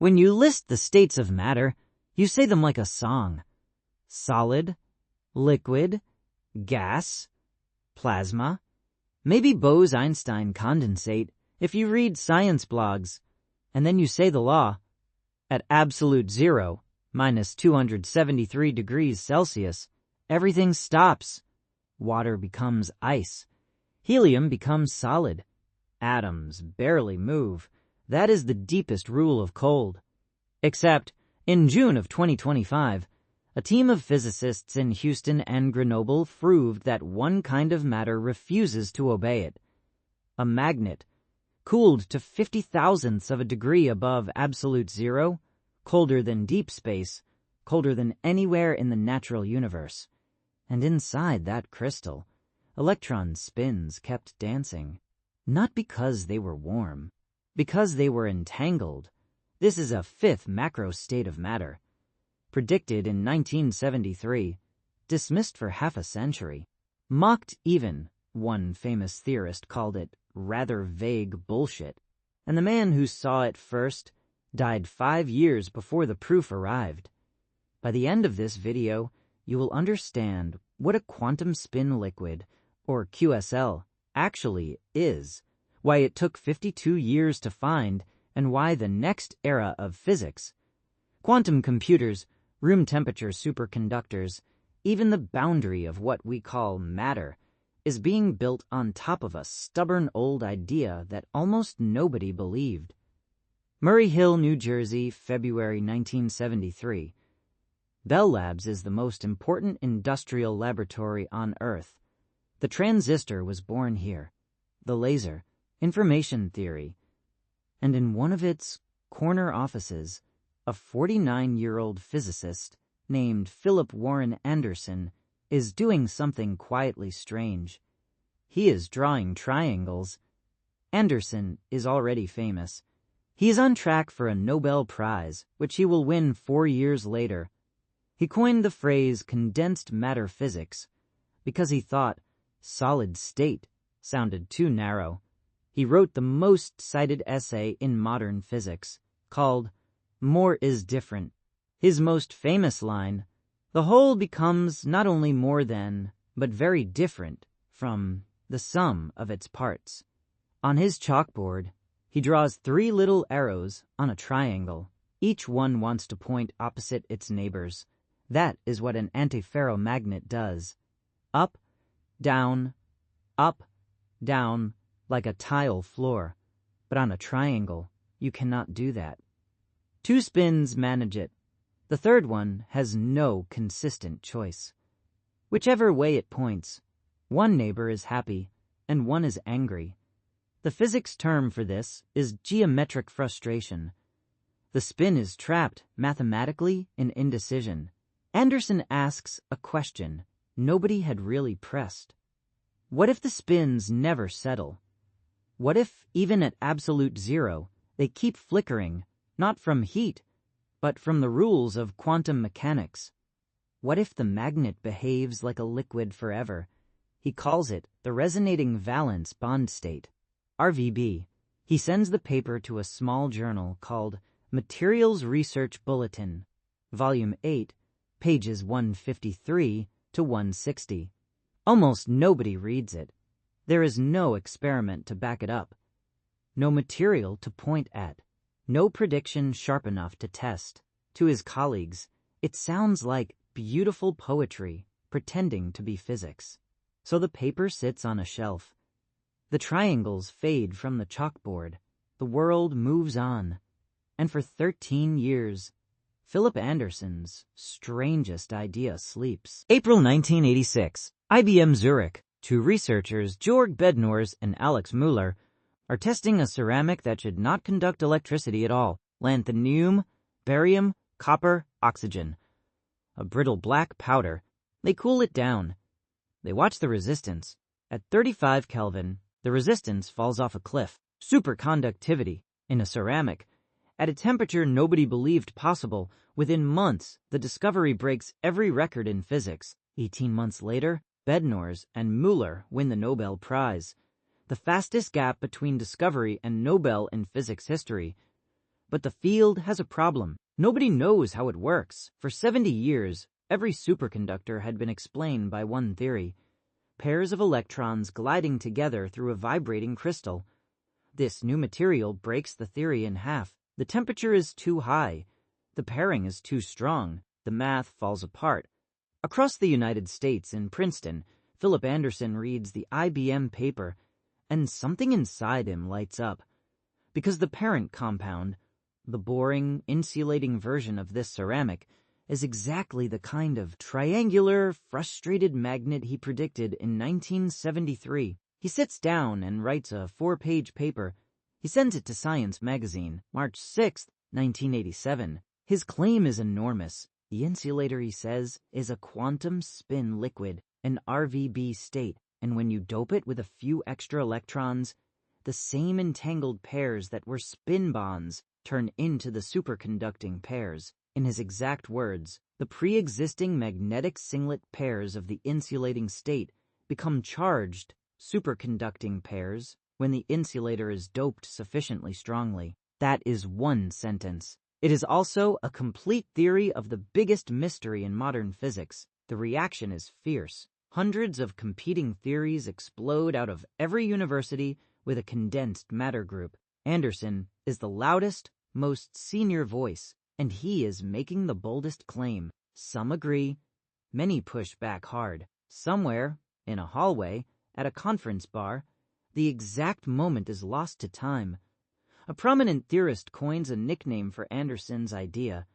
When you list the states of matter, you say them like a song. Solid, liquid, gas, plasma, maybe Bose-Einstein condensate if you read science blogs, and then you say the law. At absolute zero, minus 273 degrees Celsius, everything stops. Water becomes ice. Helium becomes solid. Atoms barely move. That is the deepest rule of cold. Except, in June of 2025, a team of physicists in Houston and Grenoble proved that one kind of matter refuses to obey it. A magnet, cooled to 50 thousandths of a degree above absolute zero, colder than deep space, colder than anywhere in the natural universe. And inside that crystal, electron spins kept dancing. Not because they were warm, because they were entangled. This is a fifth macro state of matter. Predicted in 1973, dismissed for half a century, mocked even, one famous theorist called it rather vague bullshit, and the man who saw it first died 5 years before the proof arrived. By the end of this video, you will understand what a quantum spin liquid, or QSL, actually is, why it took 52 years to find, and why the next era of physics, quantum computers, room temperature superconductors, even the boundary of what we call matter, is being built on top of a stubborn old idea that almost nobody believed. Murray Hill, New Jersey, February 1973. Bell Labs is the most important industrial laboratory on Earth. The transistor was born here, the laser, information theory, and in one of its corner offices, a 49-year-old physicist named Philip Warren Anderson is doing something quietly strange. He is drawing triangles. Anderson is already famous. He is on track for a Nobel Prize, which he will win 4 years later. He coined the phrase condensed matter physics because he thought solid state sounded too narrow. He wrote the most cited essay in modern physics, called More is Different. His most famous line, the whole becomes not only more than, but very different from the sum of its parts. On his chalkboard, he draws 3 little arrows on a triangle. Each one wants to point opposite its neighbors. That is what an antiferromagnet does. Up, down, like a tile floor. But on a triangle, you cannot do that. 2 spins manage it. The third one has no consistent choice. Whichever way it points, one neighbor is happy and one is angry. The physics term for this is geometric frustration. The spin is trapped mathematically in indecision. Anderson asks a question nobody had really pressed. What if the spins never settle? What if, even at absolute zero, they keep flickering, not from heat, but from the rules of quantum mechanics? What if the magnet behaves like a liquid forever? He calls it the Resonating Valence Bond state, RVB. He sends the paper to a small journal called Materials Research Bulletin, Volume 8, pages 153 to 160. Almost nobody reads it. There is no experiment to back it up, no material to point at, no prediction sharp enough to test. To his colleagues, it sounds like beautiful poetry pretending to be physics. So the paper sits on a shelf. The triangles fade from the chalkboard. The world moves on. And for 13 years, Philip Anderson's strangest idea sleeps. April 1986. IBM Zurich. 2 researchers, Georg Bednorz and Alex Müller, are testing a ceramic that should not conduct electricity at all. Lanthanum, barium, copper, oxygen. A brittle black powder. They cool it down. They watch the resistance. At 35 Kelvin, the resistance falls off a cliff. Superconductivity in a ceramic. At a temperature nobody believed possible, within months, the discovery breaks every record in physics. 18 months later, Bednorz and Müller win the Nobel Prize, the fastest gap between discovery and Nobel in physics history. But the field has a problem. Nobody knows how it works. For 70 years, every superconductor had been explained by one theory: pairs of electrons gliding together through a vibrating crystal. This new material breaks the theory in half. The temperature is too high. The pairing is too strong. The math falls apart. Across the United States, in Princeton, Philip Anderson reads the IBM paper, and something inside him lights up. Because the parent compound, the boring, insulating version of this ceramic, is exactly the kind of triangular, frustrated magnet he predicted in 1973. He sits down and writes a 4-page paper. He sends it to Science magazine, March 6, 1987. His claim is enormous. The insulator, he says, is a quantum spin liquid, an RVB state, and when you dope it with a few extra electrons, the same entangled pairs that were spin bonds turn into the superconducting pairs. In his exact words, the pre-existing magnetic singlet pairs of the insulating state become charged superconducting pairs when the insulator is doped sufficiently strongly. That is one sentence. It is also a complete theory of the biggest mystery in modern physics. The reaction is fierce. Hundreds of competing theories explode out of every university with a condensed matter group. Anderson is the loudest, most senior voice, and he is making the boldest claim. Some agree, many push back hard. Somewhere, in a hallway, at a conference bar, the exact moment is lost to time. A prominent theorist coins a nickname for Anderson's idea.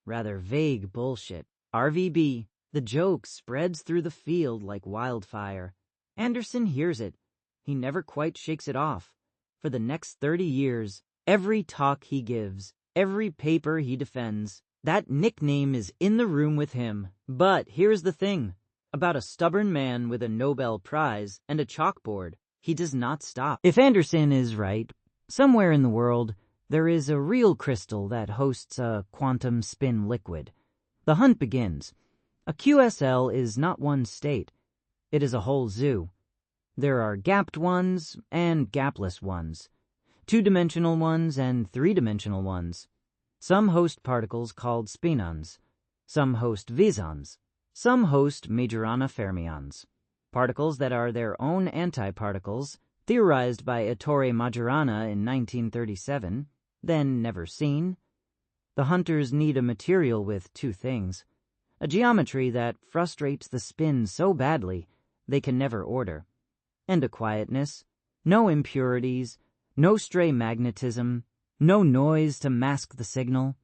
Rather vague bullshit. RVB. The joke spreads through the field like wildfire. Anderson hears it. He never quite shakes it off. For the next 30 years, every talk he gives, every paper he defends, that nickname is in the room with him. But here's the thing. About a stubborn man with a Nobel Prize and a chalkboard, he does not stop. If Anderson is right, somewhere in the world, there is a real crystal that hosts a quantum spin liquid. The hunt begins. A QSL is not one state. It is a whole zoo. There are gapped ones and gapless ones, two-dimensional ones and three-dimensional ones. Some host particles called spinons. Some host visons. Some host Majorana fermions, particles that are their own antiparticles, theorized by Ettore Majorana in 1937, then never seen. The hunters need a material with two things: a geometry that frustrates the spin so badly they can never order, and a quietness, no impurities, no stray magnetism, no noise to mask the signal.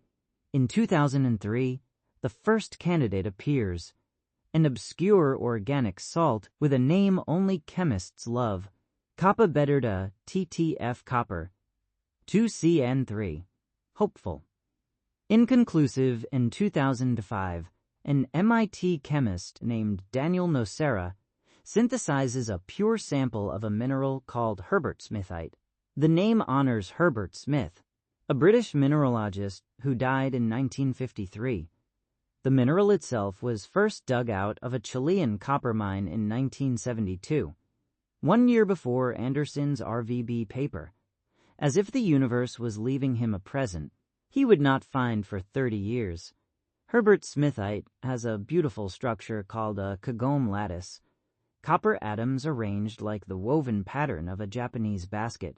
In 2003, the first candidate appears, an obscure organic salt with a name only chemists love, Kappa Beta TTF copper, 2CN3. Hopeful. Inconclusive. In 2005, an MIT chemist named Daniel Nocera synthesizes a pure sample of a mineral called Herbert Smithite. The name honors Herbert Smith, a British mineralogist who died in 1953. The mineral itself was first dug out of a Chilean copper mine in 1972, 1 year before Anderson's RVB paper. As if the universe was leaving him a present he would not find for 30 years. Herbert Smithite has a beautiful structure called a kagome lattice, copper atoms arranged like the woven pattern of a Japanese basket.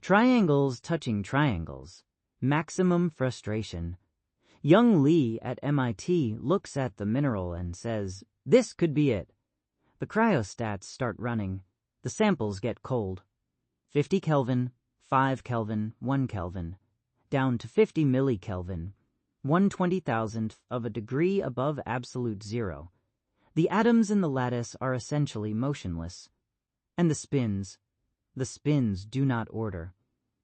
Triangles touching triangles. Maximum frustration. Young Lee at MIT looks at the mineral and says, "This could be it." The cryostats start running. The samples get cold. 50 Kelvin, 5 Kelvin, 1 Kelvin, down to 50 millikelvin, 1/20,000th of a degree above absolute zero. The atoms in the lattice are essentially motionless. And the spins do not order.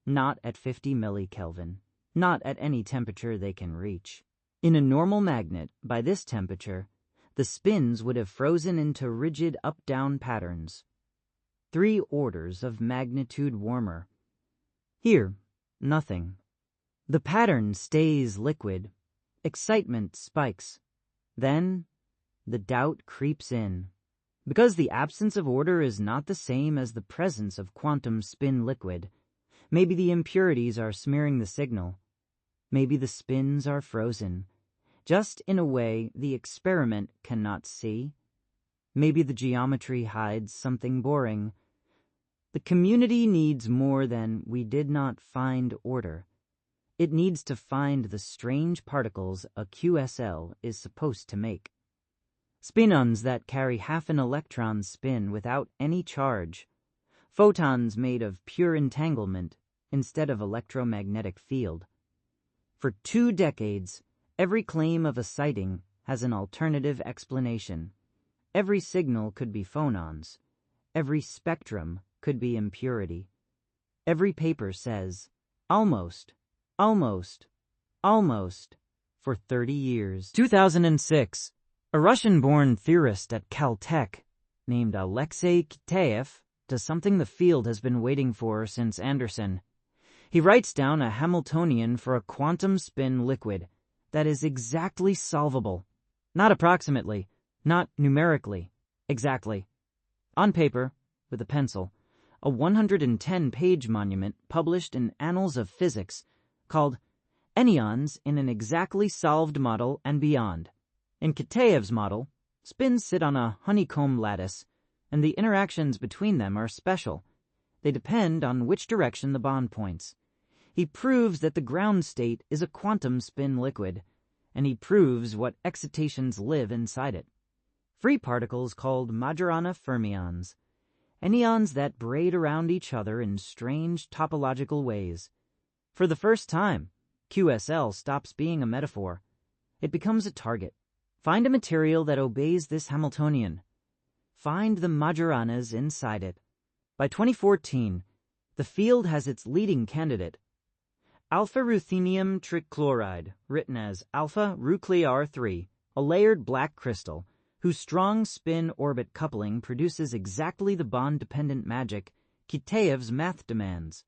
Not at 50 millikelvin. Not at any temperature they can reach. In a normal magnet, by this temperature, the spins would have frozen into rigid up-down patterns. 3 orders of magnitude warmer. Here, nothing. The pattern stays liquid. Excitement spikes. Then, the doubt creeps in. Because the absence of order is not the same as the presence of quantum spin liquid, maybe the impurities are smearing the signal. Maybe the spins are frozen, just in a way the experiment cannot see. Maybe the geometry hides something boring. The community needs more than "we did not find order." It needs to find the strange particles a QSL is supposed to make. Spinons that carry half an electron's spin without any charge. Photons made of pure entanglement instead of electromagnetic field. For 2 decades, every claim of a sighting has an alternative explanation. Every signal could be phonons. Every spectrum could be impurity. Every paper says, almost, almost, almost, for 30 years. 2006, a Russian-born theorist at Caltech named Alexei Kitaev does something the field has been waiting for since Anderson. He writes down a Hamiltonian for a quantum spin liquid that is exactly solvable. Not approximately, not numerically, exactly. On paper, with a pencil, a 110-page monument published in Annals of Physics called Anyons in an Exactly Solved Model and Beyond. In Kitaev's model, spins sit on a honeycomb lattice, and the interactions between them are special. They depend on which direction the bond points. He proves that the ground state is a quantum spin liquid, and he proves what excitations live inside it. Free particles called Majorana fermions, anyons that braid around each other in strange topological ways. For the first time, QSL stops being a metaphor. It becomes a target. Find a material that obeys this Hamiltonian. Find the Majoranas inside it. By 2014, the field has its leading candidate, alpha-ruthenium trichloride, written as alpha-ruclear-3, a layered black crystal whose strong spin-orbit coupling produces exactly the bond-dependent magic Kitaev's math demands.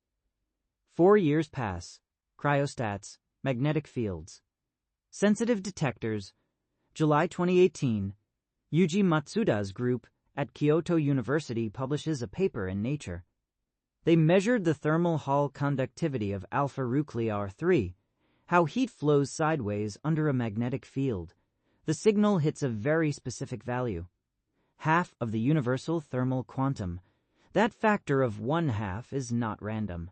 4 years pass. Cryostats, magnetic fields. Sensitive detectors. July 2018, Yuji Matsuda's group at Kyoto University publishes a paper in Nature. They measured the thermal Hall conductivity of alpha-ruclear-3, how heat flows sideways under a magnetic field. The signal hits a very specific value, half of the universal thermal quantum. That factor of 1/2 is not random.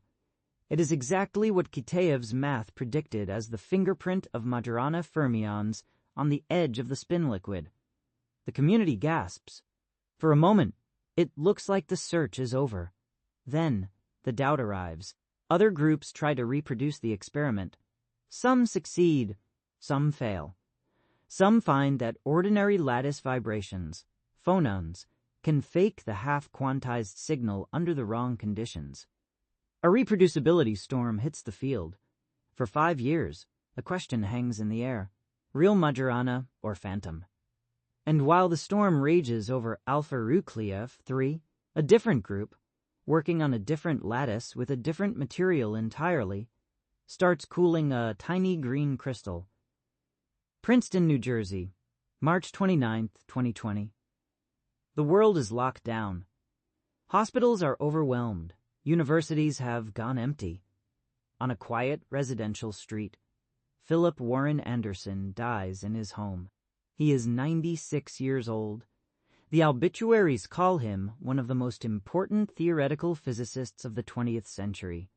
It is exactly what Kitaev's math predicted as the fingerprint of Majorana fermions on the edge of the spin liquid. The community gasps. For a moment, it looks like the search is over. Then, the doubt arrives. Other groups try to reproduce the experiment. Some succeed, some fail. Some find that ordinary lattice vibrations, phonons, can fake the half-quantized signal under the wrong conditions. A reproducibility storm hits the field. For 5 years, the question hangs in the air: real Majorana or phantom? And while the storm rages over alpha-ruclear-3, a different group, working on a different lattice with a different material entirely, starts cooling a tiny green crystal. Princeton, New Jersey, March 29, 2020. The world is locked down. Hospitals are overwhelmed. Universities have gone empty. On a quiet residential street, Philip Warren Anderson dies in his home. He is 96 years old. The obituaries call him one of the most important theoretical physicists of the 20th century.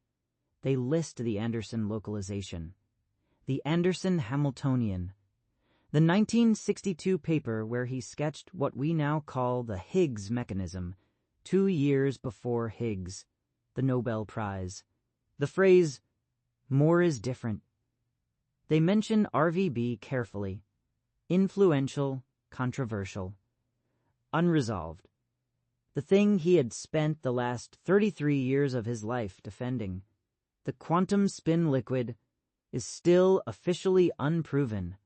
They list the Anderson localization, the Anderson Hamiltonian, the 1962 paper where he sketched what we now call the Higgs mechanism, 2 years before Higgs, the Nobel Prize. The phrase, "more is different." They mention RVB carefully. Influential, controversial, unresolved. The thing he had spent the last 33 years of his life defending, the quantum spin liquid, is still officially unproven.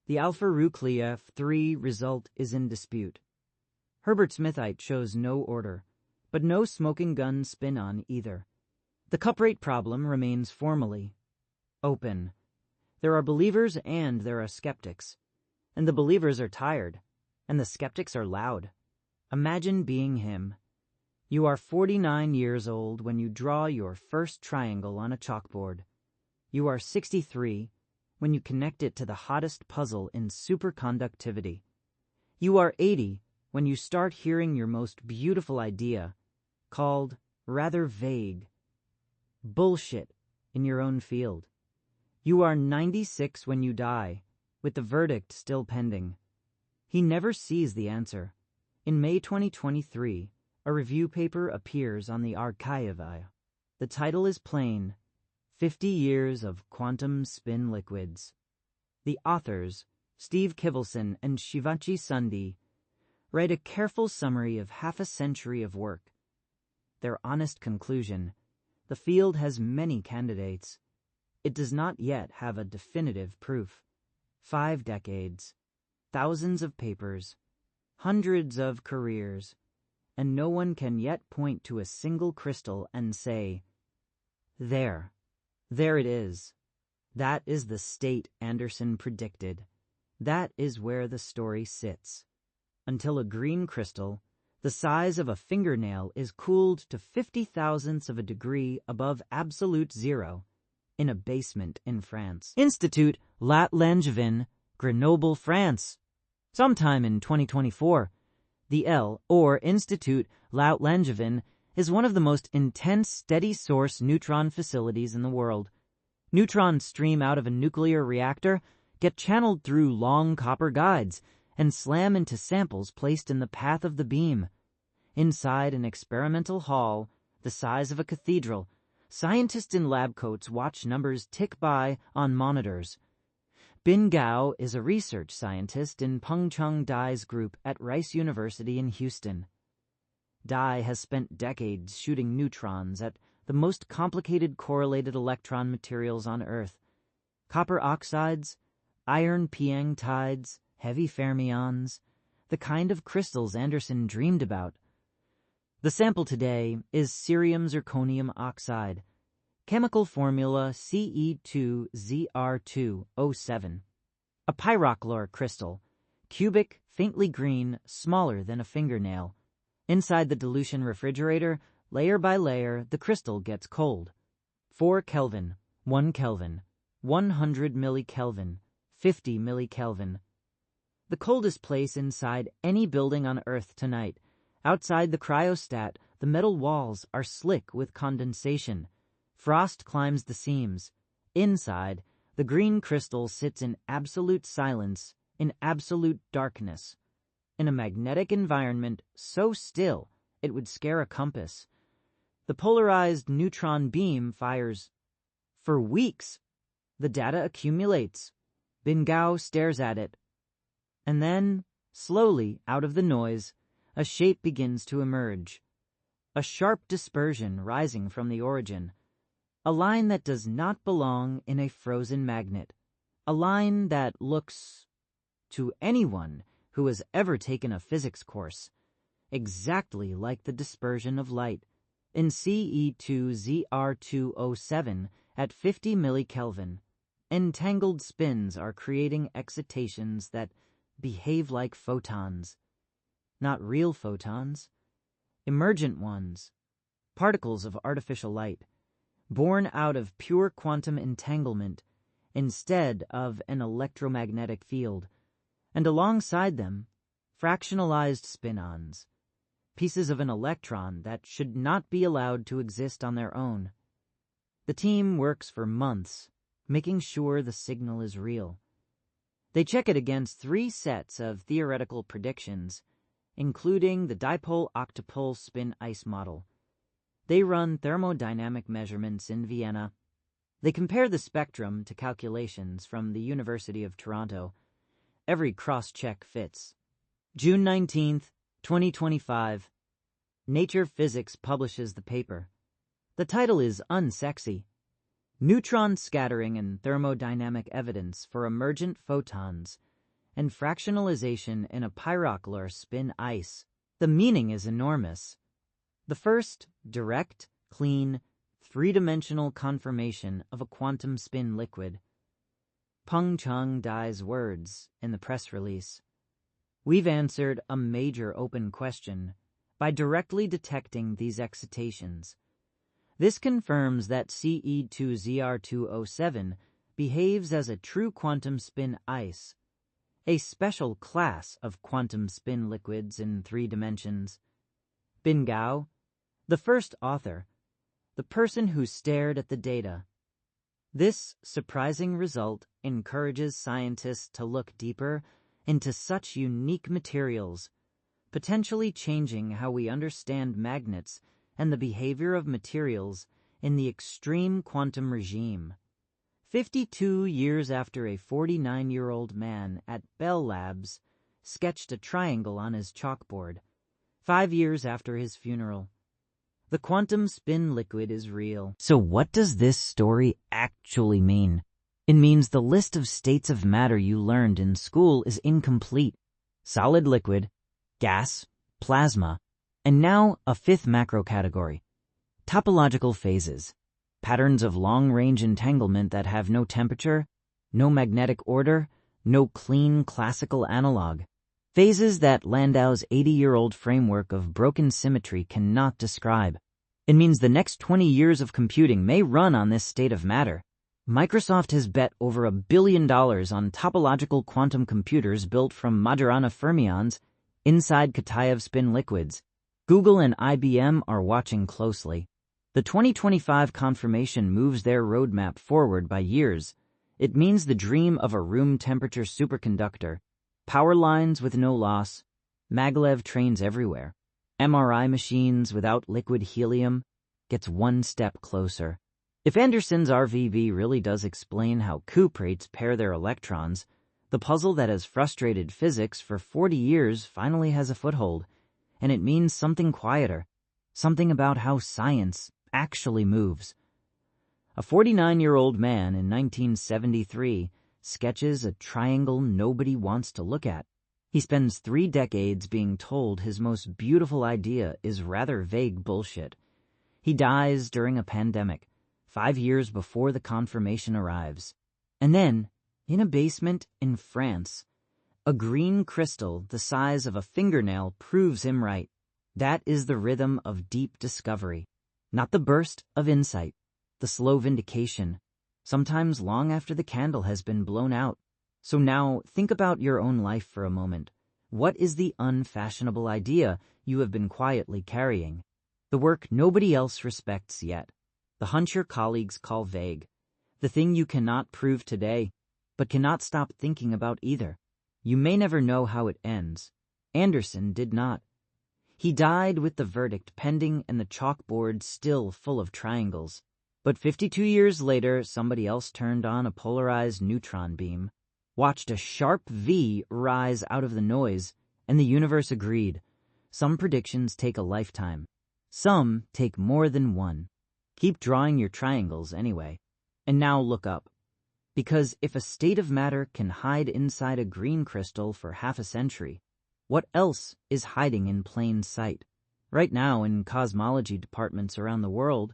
The alpha-ruclear-3 result is in dispute. Herbert Smithite shows no order, but no smoking gun spinon either. The Cuprate problem remains formally open. There are believers and there are skeptics. And the believers are tired, and the skeptics are loud. Imagine being him. You are 49 years old when you draw your first triangle on a chalkboard. You are 63 when you connect it to the hottest puzzle in superconductivity. You are 80 when you start hearing your most beautiful idea, called rather vague bullshit in your own field. You are 96 when you die, with the verdict still pending. He never sees the answer. In May 2023, a review paper appears on the Archive. The title is plain: 50 Years of Quantum Spin Liquids. The authors, Steve Kivelson and Shivachi Sundhi, write a careful summary of half a century of work. Their honest conclusion: the field has many candidates. It does not yet have a definitive proof. 5 decades, thousands of papers, hundreds of careers, and no one can yet point to a single crystal and say, there it is. That is the state Anderson predicted. That is where the story sits. Until a green crystal, the size of a fingernail, is cooled to 50 thousandths of a degree above absolute zero in a basement in France. Institut, Laue-Langevin, Grenoble, France. Sometime in 2024, the Institut Laue-Langevin is one of the most intense steady-source neutron facilities in the world. Neutrons stream out of a nuclear reactor, get channeled through long copper guides, and slam into samples placed in the path of the beam. Inside an experimental hall, the size of a cathedral, scientists in lab coats watch numbers tick by on monitors. Bin Gao is a research scientist in Pengcheng Dai's group at Rice University in Houston. Dai has spent decades shooting neutrons at the most complicated correlated electron materials on Earth: copper oxides, iron Piang tides, heavy fermions, the kind of crystals Anderson dreamed about. The sample today is cerium zirconium oxide, chemical formula Ce2ZR2O7, a pyroxylor crystal, cubic, faintly green, smaller than a fingernail. Inside the dilution refrigerator, layer by layer, the crystal gets cold. 4 Kelvin, 1 Kelvin, 100 millikelvin, 50 millikelvin. The coldest place inside any building on Earth tonight. Outside the cryostat, the metal walls are slick with condensation. Frost climbs the seams. Inside, the green crystal sits in absolute silence, in absolute darkness, in a magnetic environment so still it would scare a compass. The polarized neutron beam fires. For weeks, the data accumulates. Bin Gao stares at it. And then, slowly, out of the noise, a shape begins to emerge. A sharp dispersion rising from the origin. A line that does not belong in a frozen magnet. A line that looks, to anyone who has ever taken a physics course, exactly like the dispersion of light in Ce2ZR2O7 at 50 millikelvin. Entangled spins are creating excitations that behave like photons. Not real photons, emergent ones, particles of artificial light, born out of pure quantum entanglement instead of an electromagnetic field, and alongside them, fractionalized spinons, pieces of an electron that should not be allowed to exist on their own. The team works for months, making sure the signal is real. They check it against 3 sets of theoretical predictions, including the dipole-octopole spin ice model. They run thermodynamic measurements in Vienna. They compare the spectrum to calculations from the University of Toronto. Every cross-check fits. June 19th, 2025. Nature Physics publishes the paper. The title is unsexy: Neutron Scattering and Thermodynamic Evidence for Emergent Photons and Fractionalization in a Pyroxylor Spin Ice. The meaning is enormous. The first direct, clean, 3-dimensional confirmation of a quantum spin liquid. Pengcheng Dai's words in the press release. We've answered a major open question by directly detecting these excitations. This confirms that Ce2Zr207 behaves as a true quantum spin ice, a special class of quantum spin liquids in 3 dimensions. Bin-Gao, the first author, the person who stared at the data. This surprising result encourages scientists to look deeper into such unique materials, potentially changing how we understand magnets and the behavior of materials in the extreme quantum regime. 52 years after a 49-year-old man at Bell Labs sketched a triangle on his chalkboard, 5 years after his funeral, the quantum spin liquid is real. So what does this story actually mean? It means the list of states of matter you learned in school is incomplete. Solid, liquid, gas, plasma, and now a 5th macro category. Topological phases. Patterns of long-range entanglement that have no temperature, no magnetic order, no clean classical analog. Phases that Landau's 80-year-old framework of broken symmetry cannot describe. It means the next 20 years of computing may run on this state of matter. Microsoft has bet over $1 billion on topological quantum computers built from Majorana fermions inside Kitaev spin liquids. Google and IBM are watching closely. The 2025 confirmation moves their roadmap forward by years. It means the dream of a room-temperature superconductor, power lines with no loss, maglev trains everywhere, MRI machines without liquid helium, gets one step closer. If Anderson's RVB really does explain how cuprates pair their electrons, the puzzle that has frustrated physics for 40 years finally has a foothold, and it means something quieter, something about how science actually moves. A 49-year-old man in 1973 sketches a triangle nobody wants to look at. He spends 3 decades being told his most beautiful idea is rather vague bullshit. He dies during a pandemic, 5 years before the confirmation arrives. And then, in a basement in France, a green crystal the size of a fingernail proves him right. That is the rhythm of deep discovery. Not the burst of insight, the slow vindication, sometimes long after the candle has been blown out. So now think about your own life for a moment. What is the unfashionable idea you have been quietly carrying? The work nobody else respects yet. The hunch your colleagues call vague. The thing you cannot prove today, but cannot stop thinking about either. You may never know how it ends. Anderson did not. He died with the verdict pending and the chalkboard still full of triangles. But 52 years later, somebody else turned on a polarized neutron beam, watched a sharp V rise out of the noise, and the universe agreed. Some predictions take a lifetime. Some take more than one. Keep drawing your triangles anyway. And now look up. Because if a state of matter can hide inside a green crystal for half a century, what else is hiding in plain sight? Right now, in cosmology departments around the world,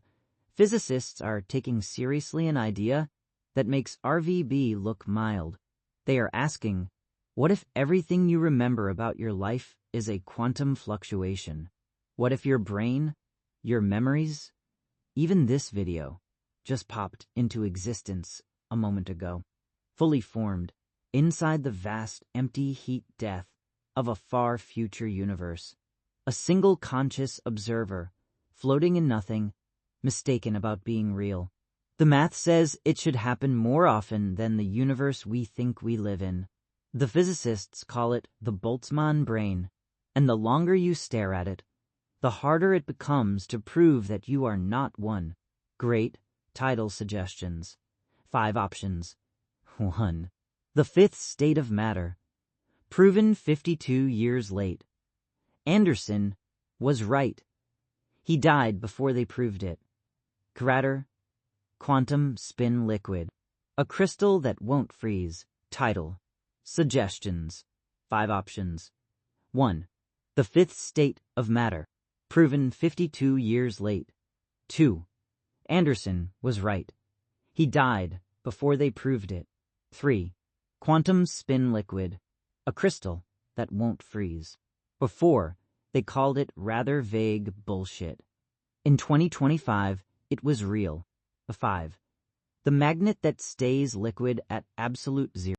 physicists are taking seriously an idea that makes RVB look mild. They are asking, what if everything you remember about your life is a quantum fluctuation? What if your brain, your memories, even this video, just popped into existence a moment ago, fully formed, inside the vast, empty heat death of a far future universe? A single conscious observer, floating in nothing, mistaken about being real. The math says it should happen more often than the universe we think we live in. The physicists call it the Boltzmann brain, and the longer you stare at it, the harder it becomes to prove that you are not one. Great title suggestions. 5 options. 1. The 5th state of matter. Proven 52 years late. Anderson was right. He died before they proved it. Cuprate, quantum spin liquid. A crystal that won't freeze. Title. Suggestions. 5 options. 1. The 5th state of matter. Proven 52 years late. 2. Anderson was right. He died before they proved it. 3. Quantum spin liquid. A crystal that won't freeze. Before, they called it rather vague bullshit. In 2025, It was real. 5. The magnet that stays liquid at absolute zero.